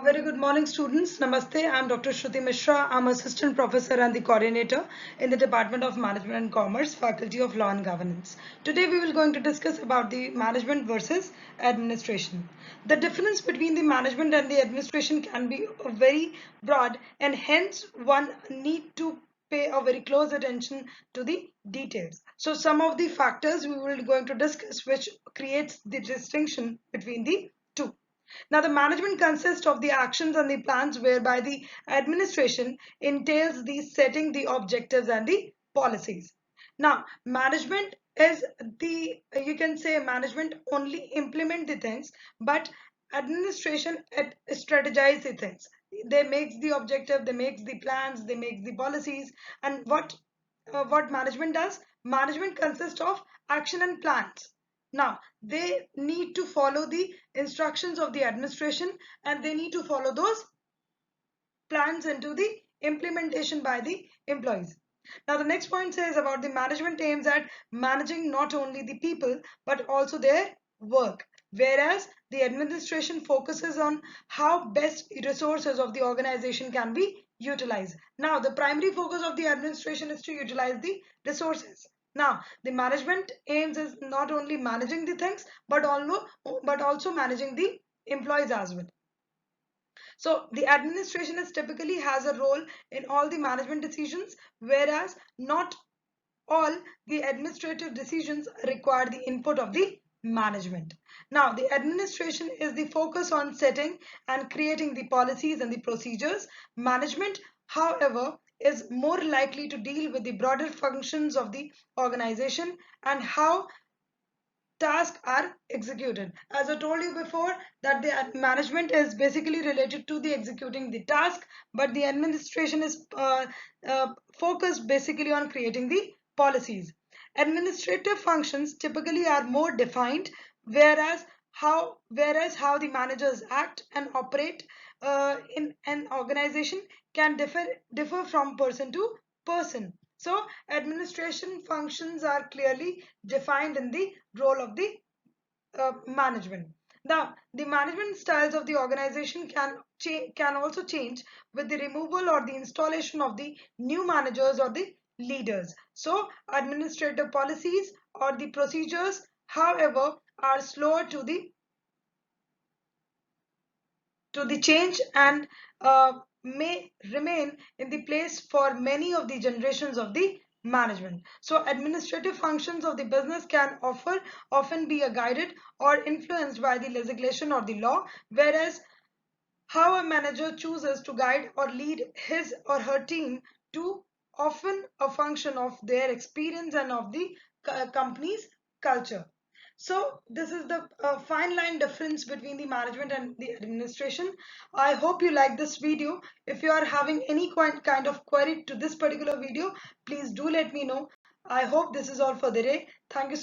Very good morning, students. Namaste. I'm Dr. Shruti Mishra. I'm Assistant Professor and the Coordinator in the Department of Management and Commerce, Faculty of Law and Governance. Today we will going to discuss about the management versus administration. The difference between the management and the administration can be very broad, and hence one need to pay a very close attention to the details. So some of the factors we will going to discuss which creates the distinction between the two. Now, the management consists of the actions and the plans, whereby the administration entails the setting the objectives and the policies. Now, management is the, you can say management only implement the things, but administration strategize the things. They makes the objective, they makes the plans, they make the policies. And what management does? Management consists of action and plans. Now, they need to follow the instructions of the administration, and they need to follow those plans into the implementation by the employees. Now, the next point says about the management aims at managing not only the people but also their work, whereas the administration focuses on how best resources of the organization can be utilized. Now, the primary focus of the administration is to utilize the resources. Now, the management aims is not only managing the things but also managing the employees as well. So the administration is typically has a role in all the management decisions, whereas not all the administrative decisions require the input of the management. Now, the administration is the focus on setting and creating the policies and the procedures. Management, however, is more likely to deal with the broader functions of the organization and how tasks are executed. As I told you before, that the management is basically related to the executing the task, but the administration is focused basically on creating the policies. Administrative functions typically are more defined, whereas how the managers act and operate in an organization can differ from person to person. So administration functions are clearly defined in the role of the management. Now, the management styles of the organization can also change with the removal or the installation of the new managers or the leaders. So, administrative policies or the procedures, however, are slower to the change and may remain in the place for many of the generations of the management. So administrative functions of the business can often be guided or influenced by the legislation or the law, whereas how a manager chooses to guide or lead his or her team to often a function of their experience and of the company's culture. So this is the fine line difference between the management and the administration. I hope you like this video. If you are having any kind of query to this particular video, please do let me know. I hope this is all for the day. Thank you.